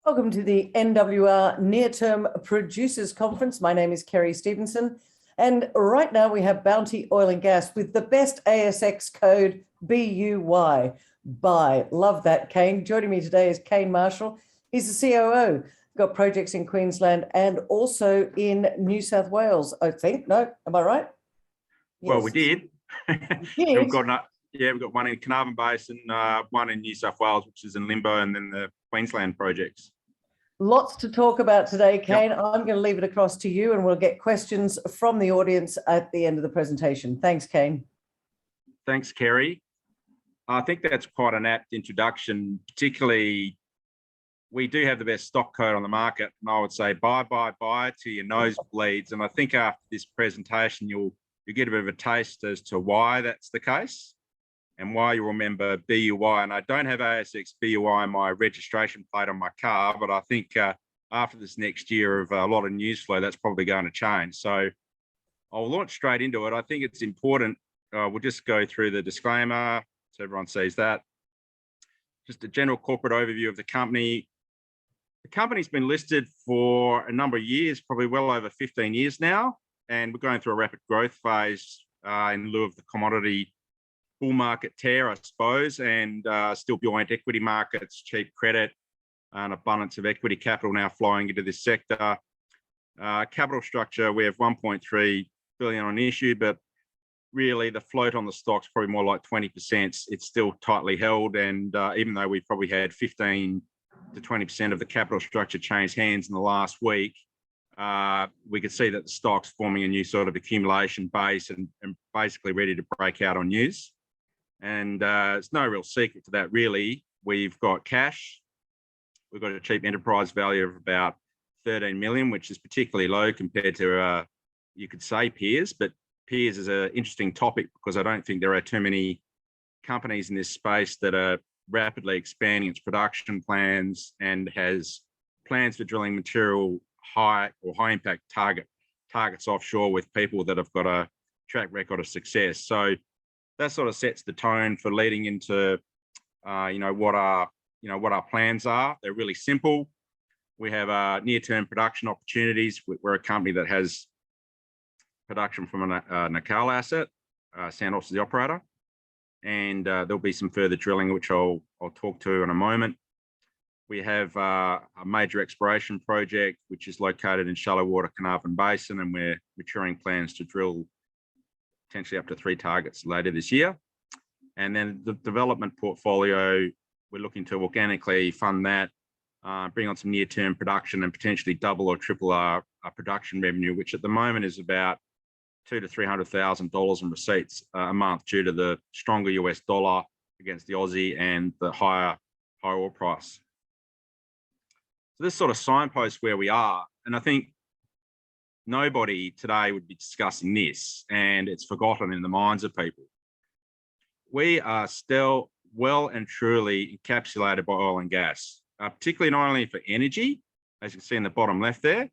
Welcome to the NWR Near-Term Producers Conference. My name is Kerry Stevenson, and right now we have Bounty Oil and Gas with the best ASX code BUY. Buy. Love that, Kane. Joining me today is Kane Marshall. He's the COO. Got projects in Queensland and also in New South Wales, I think. No, am I right? Well, Yes. we did. Yes. we've got one in Carnarvon Basin, one in New South Wales, which is in limbo, and then the Queensland projects. Lots to talk about today, Kane. Yep. I'm going to leave it across to you and we'll get questions from the audience at the end of the presentation. Thanks, Kane. Thanks, Kerry. I think that's quite an apt introduction. Particularly, we do have the best stock code on the market, and I would say buy to your nose bleeds. And I think after this presentation, you'll get a bit of a taste as to why that's the case and why you remember BUY. And I don't have ASX.BUY my registration plate on my car, but I think after this next year of a lot of news flow, that's probably going to change. So I'll launch straight into it. I think it's important. We'll just go through the disclaimer so everyone sees that. Just a general corporate overview of the company. The company's been listed for a number of years, probably well over 15 years now, and we're going through a rapid growth phase in lieu of the commodity bull market tear, I suppose, and still buoyant equity markets, cheap credit, and abundance of equity capital now flowing into this sector. Capital structure, we have 1.3 billion on issue, but really the float on the stock's probably more like 20%. It's still tightly held, and even though we probably had 15 to 20% of the capital structure change hands in the last week, we could see that the stock's forming a new sort of accumulation base and basically ready to break out on news. And it's no real secret to that, really. We've got cash. We've got a cheap enterprise value of about 13 million, which is particularly low compared to, you could say, peers. But peers is an interesting topic because I don't think there are too many companies in this space that are rapidly expanding its production plans and has plans for drilling material high impact targets offshore with people that have got a track record of success. So that sort of sets the tone for leading into what our plans are. They're really simple. We have near-term production opportunities. We're a company that has production from a Naccowlah asset. Santos is the operator, and there'll be some further drilling which I'll talk to in a moment. We have a major exploration project which is located in shallow water Carnarvon Basin, and we're maturing plans to drill potentially up to 3 targets later this year. And then the development portfolio, we're looking to organically fund that, bring on some near-term production and potentially double or triple our production revenue, which at the moment is about $200,000 to $300,000 in receipts a month due to the stronger US dollar against the Aussie and the higher oil price. So this sort of signposts where we are, and I think nobody today would be discussing this, and it's forgotten in the minds of people. We are still well and truly encapsulated by oil and gas, particularly not only for energy, as you can see in the bottom left there.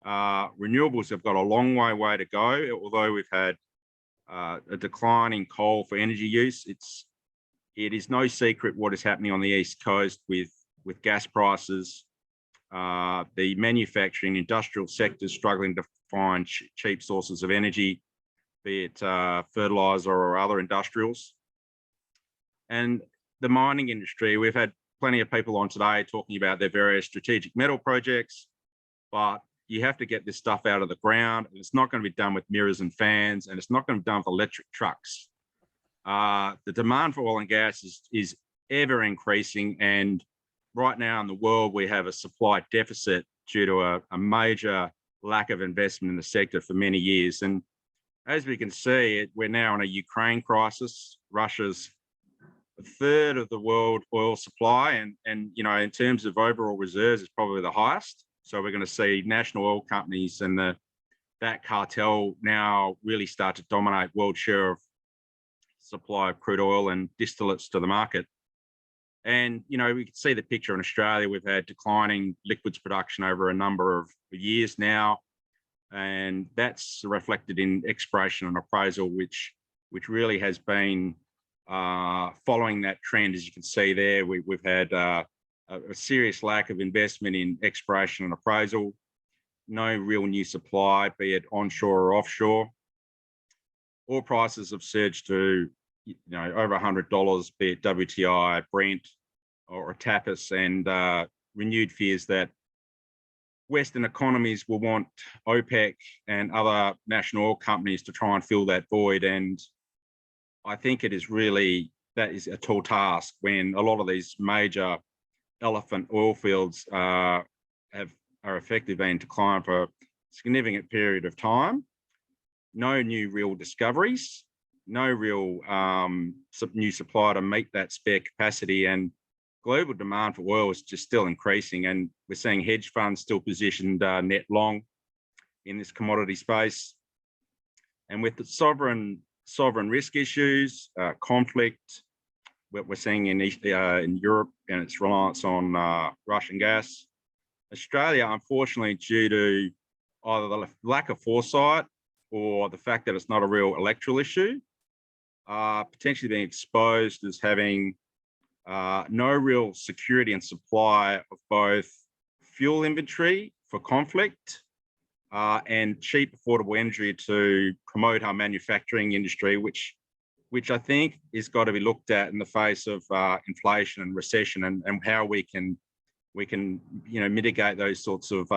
Renewables have got a long way to go, although we've had a decline in coal for energy use. It is no secret what is happening on the East Coast with gas prices. The manufacturing industrial sector is struggling to find cheap sources of energy, be it fertilizer or other industrials. And the mining industry, we've had plenty of people on today talking about their various strategic metal projects, but you have to get this stuff out of the ground, and it's not going to be done with mirrors and fans, and it's not going to be done with electric trucks. The demand for oil and gas is ever increasing, and right now in the world, we have a supply deficit due to a major lack of investment in the sector for many years. And as we can see, we're now in a Ukraine crisis. Russia's a third of the world oil supply, and in terms of overall reserves, it's probably the highest. So we're going to see national oil companies and that cartel now really start to dominate world share of supply of crude oil and distillates to the market. And, we can see the picture in Australia. We've had declining liquids production over a number of years now, and that's reflected in exploration and appraisal, which really has been following that trend. As you can see there, we've had a serious lack of investment in exploration and appraisal, no real new supply, be it onshore or offshore. Oil prices have surged to over $100, be it WTI, Brent, or TAPS, and renewed fears that Western economies will want OPEC and other national oil companies to try and fill that void. And I think that is a tall task when a lot of these major elephant oil fields are effectively being declined for a significant period of time. No new real discoveries, no real new supply to meet that spare capacity, and global demand for oil is just still increasing, and we're seeing hedge funds still positioned net long in this commodity space. And with the sovereign risk issues, conflict, what we're seeing in Europe and its reliance on Russian gas, Australia, unfortunately, due to either the lack of foresight or the fact that it's not a real electoral issue, potentially being exposed as having no real security and supply of both fuel inventory for conflict and cheap, affordable energy to promote our manufacturing industry, which I think is got to be looked at in the face of inflation and recession, and how we can mitigate those sorts of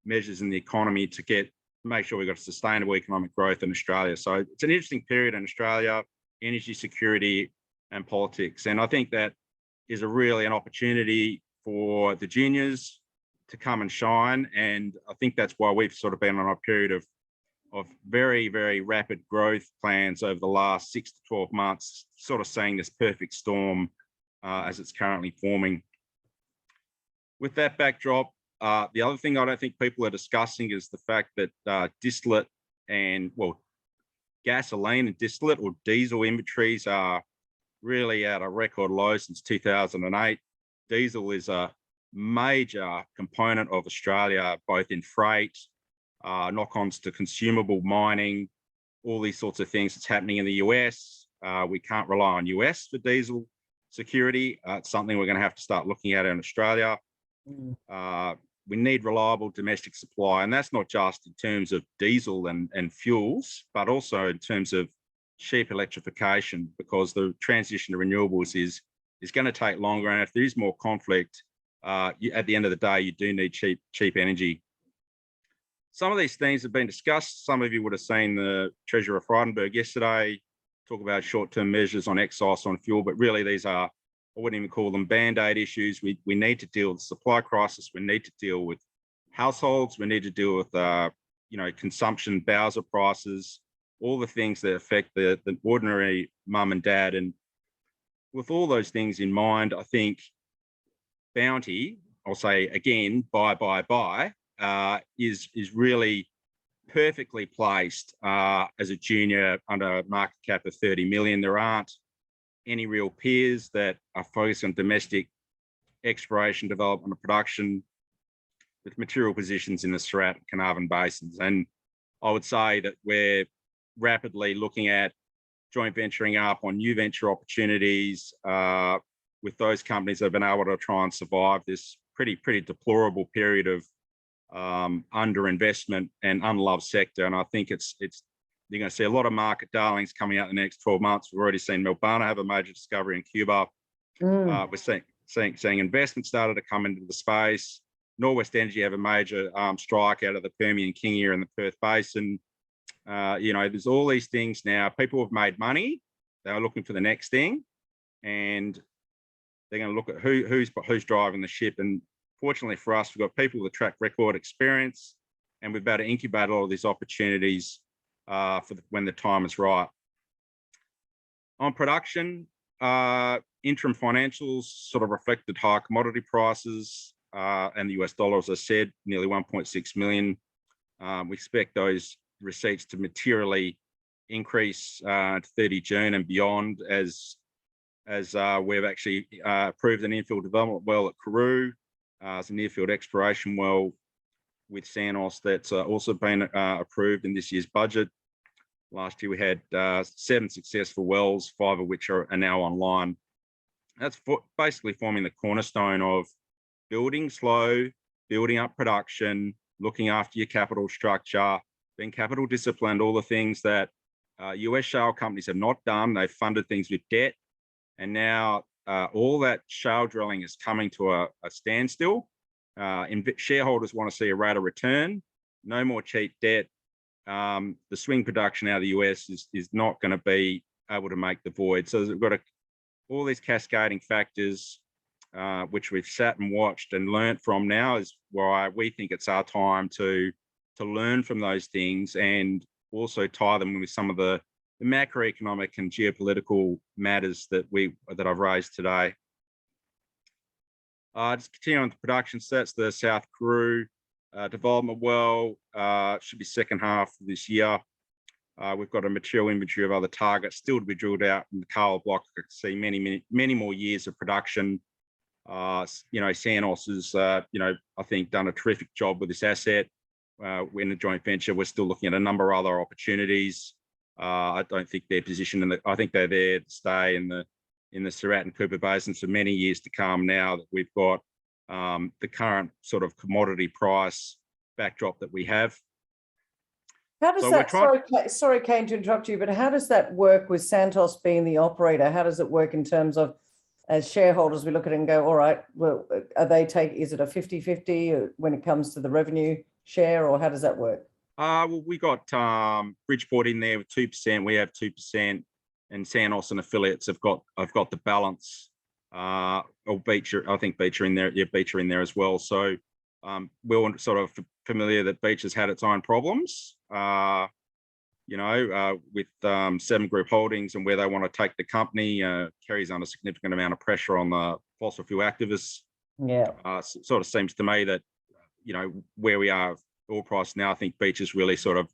measures in the economy to make sure we've got sustainable economic growth in Australia. So it's an interesting period in Australia, energy security and politics. And I think that is really an opportunity for the juniors to come and shine. And I think that's why we've sort of been on a period of very, very rapid growth plans over the last 6 to 12 months, sort of seeing this perfect storm as it's currently forming. With that backdrop, the other thing I don't think people are discussing is the fact that distillate and, gasoline and distillate or diesel inventories are really at a record low since 2008. Diesel is a major component of Australia, both in freight, knock-ons to consumable mining, all these sorts of things that's happening in the US. We can't rely on US for diesel security. It's something we're going to have to start looking at in Australia. We need reliable domestic supply, and that's not just in terms of diesel and fuels, but also in terms of cheap electrification, because the transition to renewables is going to take longer. And if there is more conflict, at the end of the day, you do need cheap energy. Some of these things have been discussed. Some of you would have seen the Treasurer of Frydenberg yesterday talk about short-term measures on excise on fuel, but really these are, I wouldn't even call them band-aid issues. We need to deal with the supply crisis. We need to deal with households. We need to deal with consumption, Bowser prices, all the things that affect the ordinary mum and dad. And with all those things in mind, I think Bounty, I'll say again, buy, is really perfectly placed as a junior under a market cap of 30 million. There aren't any real peers that are focused on domestic exploration, development, and production with material positions in the Surat and Carnarvon Basins. And I would say that we're rapidly looking at joint venturing up on new venture opportunities with those companies that have been able to try and survive this pretty deplorable period of underinvestment and unloved sector. And I think you're going to see a lot of market darlings coming out in the next 12 months. We've already seen Melbana have a major discovery in Cuba. We're seeing investment started to come into the space. Norwest Energy have a major strike out of the Permian King Ear in the Perth Basin. There's all these things now. People have made money. They're looking for the next thing, and they're going to look at who's driving the ship. And fortunately for us, we've got people with track record experience, and we've got to incubate all of these opportunities when the time is right. On production, interim financials sort of reflected high commodity prices and the US dollar, as I said, nearly 1.6 million. We expect those receipts to materially increase to 30 June and beyond as we've actually approved an infill development well at Karoo. It's a near-field exploration well with Santos that's also been approved in this year's budget. Last year we had 7 successful wells, 5 of which are now online. That's basically forming the cornerstone of building slow, building up production, looking after your capital structure, being capital disciplined, all the things that US shale companies have not done. They've funded things with debt. And now all that shale drilling is coming to a standstill. Shareholders want to see a rate of return, no more cheap debt. The swing production out of the US is not going to be able to make the void. So we've got all these cascading factors, which we've sat and watched and learnt from now, is why we think it's our time to learn from those things and also tie them with some of the macroeconomic and geopolitical matters that I've raised today. Just continuing on the production, so that's the South Karoo development well. Should be second half of this year. We've got a material inventory of other targets still to be drilled out in the Naccowlah block. I could see many more years of production. Santos has, I think done a terrific job with this asset. We're in a joint venture. We're still looking at a number of other opportunities. I don't think they're positioned I think they're there to stay in the Surat and Cooper Basins for many years to come, now that we've got the current sort of commodity price backdrop that we have. How does sorry, Kane, to interrupt you, but how does that work with Santos being the operator? How does it work in terms of, as shareholders, we look at it and go, all right, well, is it a 50-50 when it comes to the revenue share, or how does that work? Well, we got Bridgeport in there with 2%. We have 2%, and Santos and affiliates have got the balance. Or Beecher, I think Beecher in there. Yeah, Beecher in there as well. So we're sort of familiar that Beach has had its own problems, with 7 Group Holdings and where they want to take the company. Carries under a significant amount of pressure on the fossil fuel activists. Yeah. Sort of seems to me that, where we are oil price now, I think Beach is really sort of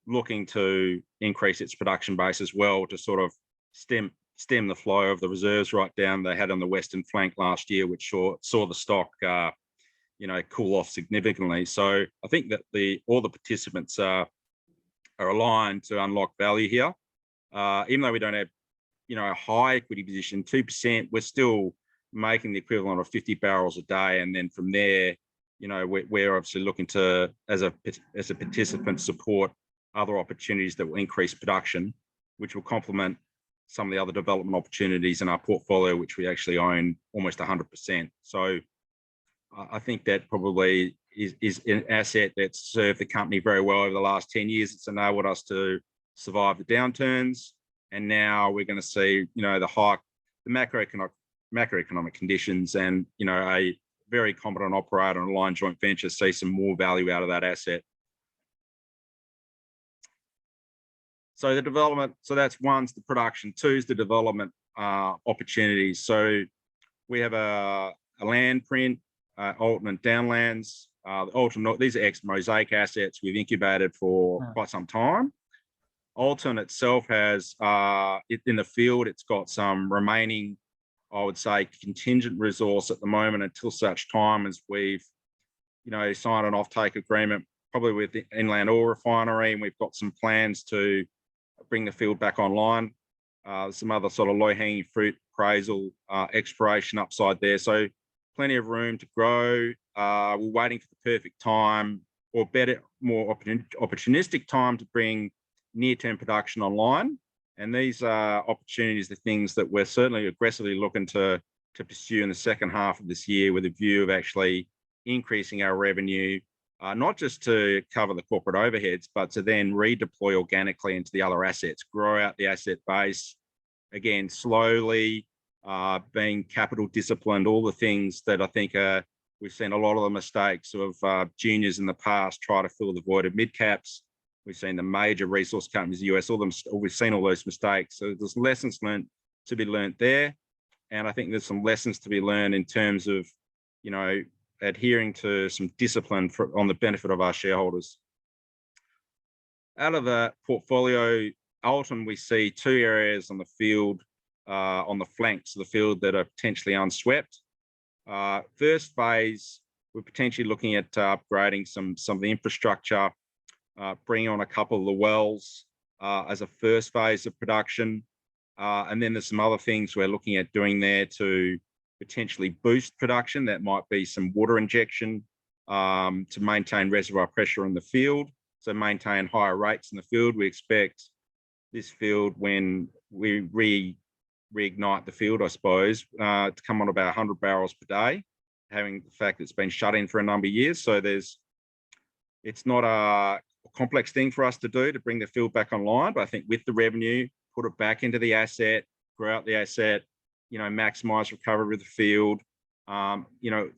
looking to increase its production base as well to sort of stem the flow of the reserves right down they had on the western flank last year, which saw the stock cool off significantly. So I think that all the participants are aligned to unlock value here. Even though we don't have a high equity position, 2%, we're still making the equivalent of 50 barrels a day, and then from there, we're obviously looking to, as a participant, support other opportunities that will increase production, which will complement some of the other development opportunities in our portfolio, which we actually own almost 100%. So I think that probably is an asset that's served the company very well over the last 10 years. It's enabled us to survive the downturns, and now we're going to see, the macroeconomic conditions, and a very competent operator and aligned joint venture see some more value out of that asset. So the development, that's one's the production, two's the development opportunities. So we have a land print, Alton and Downlands. Alton, these are ex-Mosaic assets we've incubated for quite some time. Alton itself has, in the field, it's got some remaining, I would say, contingent resource at the moment, until such time as we've, signed an offtake agreement, probably with the Inland Oil Refinery, and we've got some plans to bring the field back online. Some other sort of low-hanging fruit, appraisal, exploration upside there. So plenty of room to grow. We're waiting for the perfect time, or better, more opportunistic time, to bring near-term production online. And these opportunities are things that we're certainly aggressively looking to pursue in the second half of this year, with a view of actually increasing our revenue, not just to cover the corporate overheads, but to then redeploy organically into the other assets, grow out the asset base, again, slowly, being capital disciplined, all the things that I think we've seen a lot of the mistakes of juniors in the past try to fill the void of mid-caps. We've seen the major resource companies in the US, we've seen all those mistakes. So there's lessons learned to be learned there. And I think there's some lessons to be learned in terms of, adhering to some discipline on the benefit of our shareholders. Out of the portfolio, Alton, we see 2 areas on the field, on the flanks of the field, that are potentially unswept. First phase, we're potentially looking at upgrading some of the infrastructure, bringing on a couple of the wells as a first phase of production. And then there's some other things we're looking at doing there to potentially boost production. That might be some water injection to maintain reservoir pressure in the field, so maintain higher rates in the field. We expect this field, when we reignite the field, I suppose, to come on about 100 barrels per day, having the fact that it's been shut in for a number of years. So it's not a complex thing for us to do to bring the field back online, but I think with the revenue, put it back into the asset, grow out the asset, maximize recovery of the field,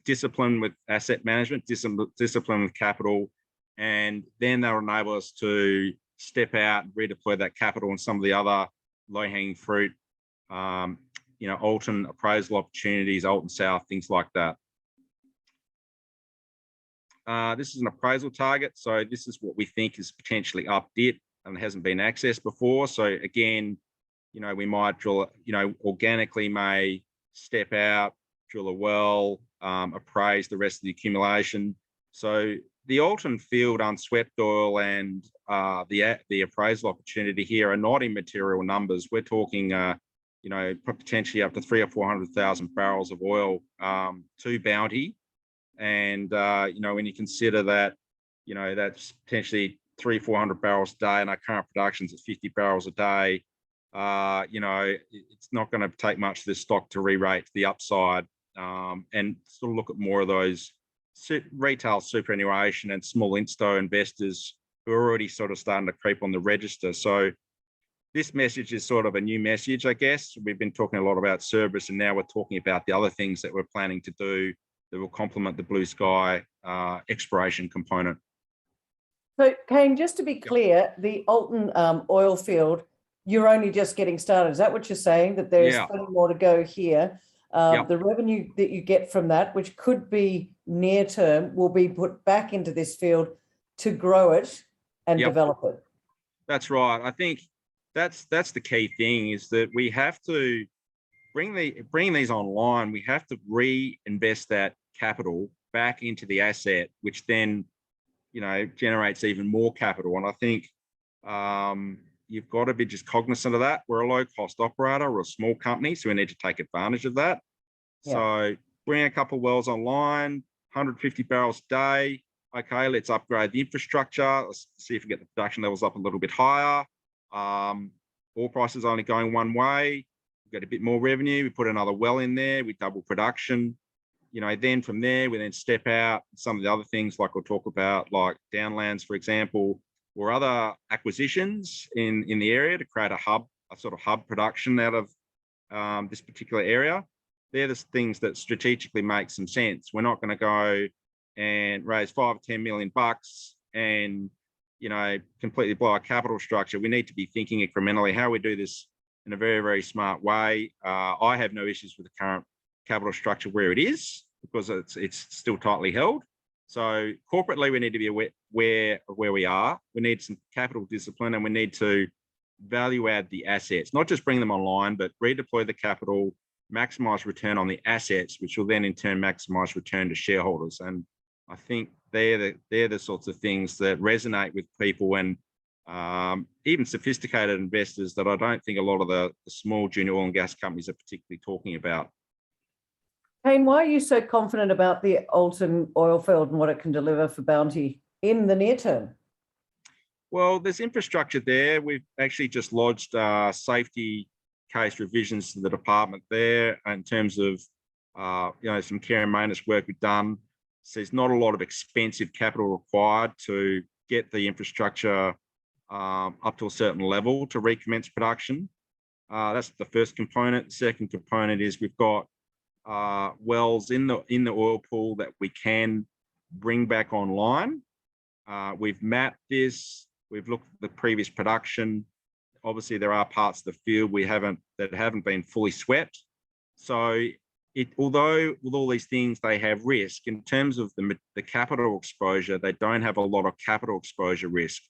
discipline with asset management, discipline with capital, and then they'll enable us to step out and redeploy that capital in some of the other low-hanging fruit, Alton appraisal opportunities, Alton South, things like that. This is an appraisal target. So this is what we think is potentially up dip and hasn't been accessed before. So again, we might drill, organically may step out, drill a well, appraise the rest of the accumulation. So the Alton field unswept oil and the appraisal opportunity here are not immaterial numbers. We're talking, potentially up to 300,000 or 400,000 barrels of oil to Bounty. And, when you consider that, that's potentially 300-400 barrels a day, and our current production's at 50 barrels a day, it's not going to take much of this stock to re-rate to the upside, and sort of look at more of those retail superannuation and small insto investors who are already sort of starting to creep on the register. So this message is sort of a new message, I guess. We've been talking a lot about service, and now we're talking about the other things that we're planning to do that will complement the blue sky exploration component. So, Kane, just to be clear, the Alton oil field, you're only just getting started. Is that what you're saying? That there's plenty more to go here? The revenue that you get from that, which could be near term, will be put back into this field to grow it and develop it. That's right. I think that's the key thing, is that we have to bring these online. We have to reinvest that capital back into the asset, which then generates even more capital. And I think you've got to be just cognizant of that. We're a low-cost operator, we're a small company, so we need to take advantage of that. So bring a couple of wells online, 150 barrels a day. Okay, let's upgrade the infrastructure. Let's see if we get the production levels up a little bit higher. Oil prices only going one way. We get a bit more revenue. We put another well in there. We double production. Then from there, we then step out. Some of the other things, like we'll talk about, like Downlands, for example, or other acquisitions in the area to create a sort of hub production out of this particular area. They're the things that strategically make some sense. We're not going to go and raise $5 or $10 million and completely blow our capital structure. We need to be thinking incrementally how we do this in a very, very smart way. I have no issues with the current capital structure where it is, because it's still tightly held. So corporately, we need to be aware of where we are. We need some capital discipline, and we need to value add the assets, not just bring them online, but redeploy the capital, maximize return on the assets, which will then in turn maximize return to shareholders. And I think they're the sorts of things that resonate with people, and even sophisticated investors, that I don't think a lot of the small junior oil and gas companies are particularly talking about. Kane, why are you so confident about the Alton oil field and what it can deliver for Bounty in the near term? Well, there's infrastructure there. We've actually just lodged safety case revisions to the department there in terms of some care and maintenance work we've done. So there's not a lot of expensive capital required to get the infrastructure up to a certain level to recommence production. That's the first component. The second component is we've got wells in the oil pool that we can bring back online. We've mapped this. We've looked at the previous production. Obviously, there are parts of the field that haven't been fully swept. So, although with all these things they have risk in terms of the capital exposure, they don't have a lot of capital exposure risk.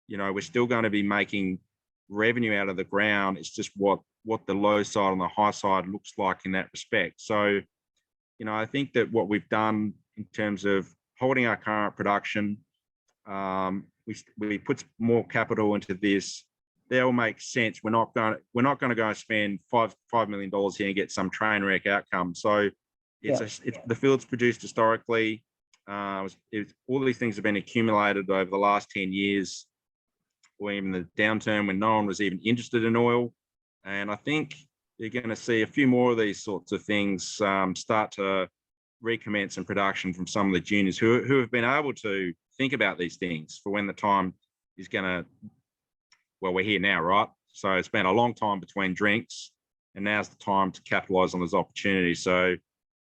We're still going to be making revenue out of the ground. It's just what the low side and the high side looks like in that respect. So, I think that what we've done in terms of holding our current production, we put more capital into this, they all make sense. We're not going to go and spend $5 million here and get some train wreck outcome. So it's the field's produced historically. All these things have been accumulated over the last 10 years, or even the downturn when no one was even interested in oil. And I think you're going to see a few more of these sorts of things start to recommence in production from some of the juniors who have been able to think about these things for when the time is going to, well, we're here now, right? So it's been a long time between drinks, and now's the time to capitalize on those opportunities. So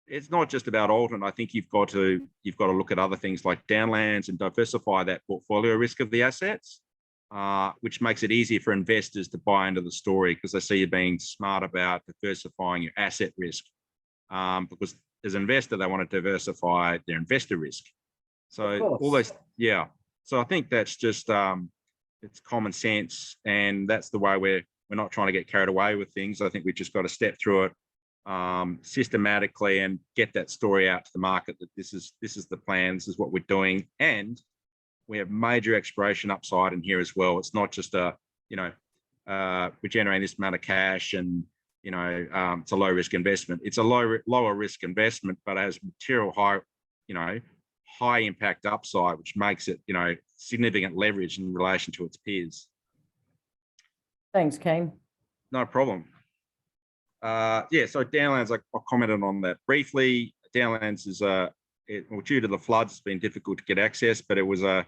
it's not just about Alton. I think you've got to look at other things like Downlands and diversify that portfolio risk of the assets, which makes it easier for investors to buy into the story because they see you being smart about diversifying your asset risk. Because as an investor, they want to diversify their investor risk. So all those, So I think that's just it's common sense, and that's the way we're not trying to get carried away with things. I think we've just got to step through it systematically and get that story out to the market that this is the plan, this is what we're doing, and we have major exploration upside in here as well. It's not just we're generating this amount of cash and it's a low risk investment. It's a lower risk investment, but it has material high impact upside, which makes it significant leverage in relation to its peers. Thanks, Kane. No problem. So Downlands, I commented on that briefly. Downlands is due to the floods, it's been difficult to get access, but it was a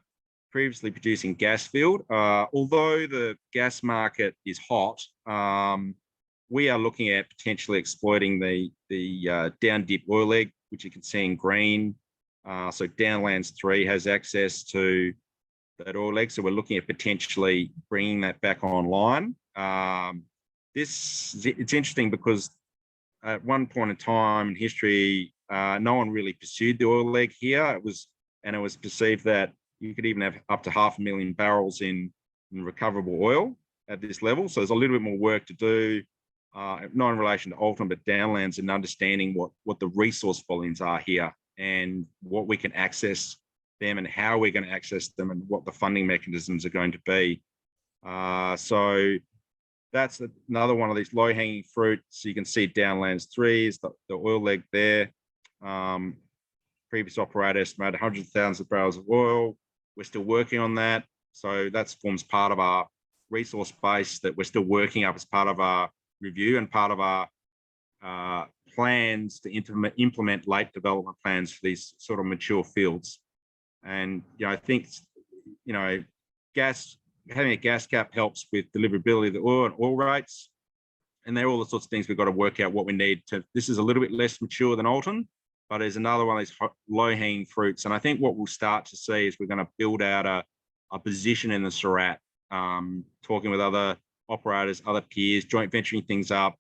previously producing gas field. Although the gas market is hot, we are looking at potentially exploiting the down dip oil leg, which you can see in green. So Downlands 3 has access to that oil leg, so we're looking at potentially bringing that back online. It's interesting because at one point in time in history, no one really pursued the oil leg here. It was perceived that you could even have up to 500,000 barrels in recoverable oil at this level. So there's a little bit more work to do, not in relation to Alton, but Downlands, and understanding what the resource volumes are here and what we can access them and how we're going to access them and what the funding mechanisms are going to be. So that's another one of these low-hanging fruits. You can see Downlands 3 is the oil leg there. Previous operator estimated 100,000 barrels of oil. We're still working on that. So that forms part of our resource base that we're still working up as part of our review and part of our plans to implement late development plans for these sort of mature fields. And I think having a gas cap helps with deliverability of the oil and oil rates, and they're all the sorts of things we've got to work out what we need to. This is a little bit less mature than Alton, but there's another one of these low-hanging fruits. And I think what we'll start to see is we're going to build out a position in the Surat, talking with other operators, other peers, joint venturing things up.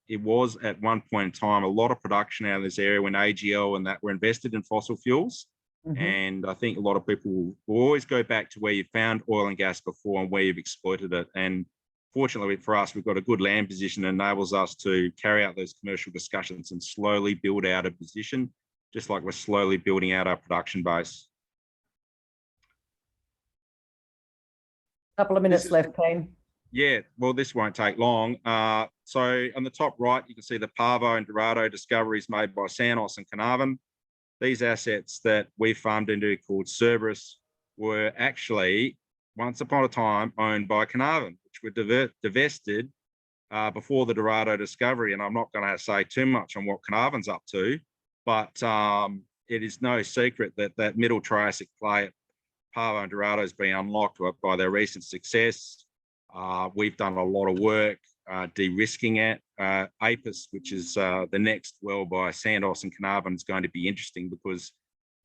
It was at one point in time a lot of production out of this area when AGL and that were invested in fossil fuels. Mm-hmm. And I think a lot of people will always go back to where you found oil and gas before and where you've exploited it. And fortunately for us, we've got a good land position that enables us to carry out those commercial discussions and slowly build out a position, just like we're slowly building out our production base. Couple of minutes left, Kane. Yeah, well, this won't take long. So on the top right, you can see the Pavo and Dorado discoveries made by Santos and Carnarvon. These assets that we farmed into called Cerberus were actually once upon a time owned by Carnarvon, which were divested before the Dorado discovery. And I'm not going to say too much on what Carnarvon's up to, but it is no secret that that middle Triassic play at Pavo and Dorado has been unlocked by their recent success. We've done a lot of work de-risking it. Apis, which is the next well by Santos and Carnarvon, is going to be interesting because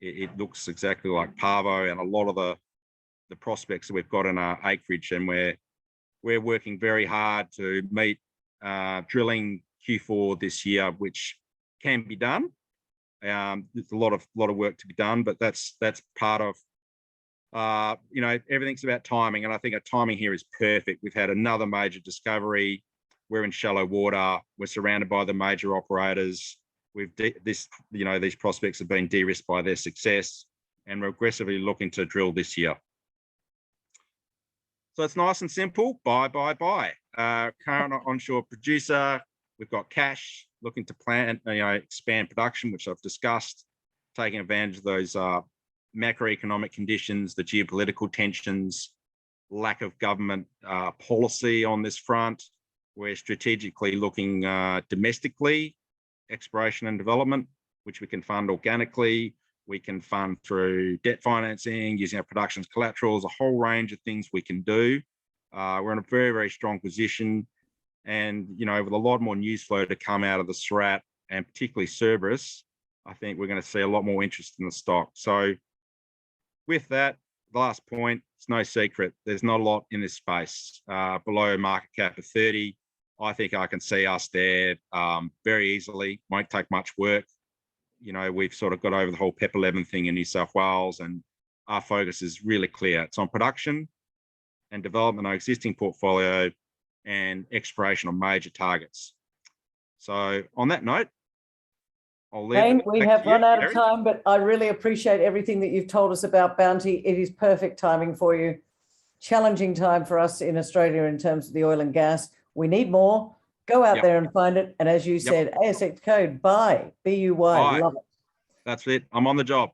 it looks exactly like Pavo and a lot of the prospects that we've got in our acreage, and we're working very hard to meet drilling Q4 this year, which can be done. There's a lot of work to be done, but that's part of everything's about timing, and I think our timing here is perfect. We've had another major discovery. We're in shallow water. We're surrounded by the major operators. These prospects have been de-risked by their success, and we're aggressively looking to drill this year. So it's nice and simple. Buy. Current onshore producer. We've got cash, looking to plan, expand production, which I've discussed, taking advantage of those macroeconomic conditions, the geopolitical tensions, lack of government policy on this front. We're strategically looking domestically, exploration and development, which we can fund organically. We can fund through debt financing, using our production as collaterals, a whole range of things we can do. We're in a very, very strong position. And, with a lot more news flow to come out of the Surat and particularly Cerberus, I think we're going to see a lot more interest in the stock. So with that, the last point, it's no secret, there's not a lot in this space. Below market cap of 30, I think I can see us there very easily. Won't take much work. We've sort of got over the whole PEP 11 thing in New South Wales, and our focus is really clear. It's on production and development of existing portfolio and exploration on major targets. So on that note, I'll leave Kane, it. we have run out of time, but I really appreciate everything that you've told us about Bounty. It is perfect timing for you. Challenging time for us in Australia in terms of the oil and gas. We need more. Go out there and find it. And as you said, ASX code BUY, B-U-Y. Love it. That's it. I'm on the job.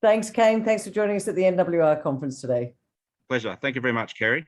Thanks, Kane. Thanks for joining us at the NWR conference today. Pleasure. Thank you very much, Kerry.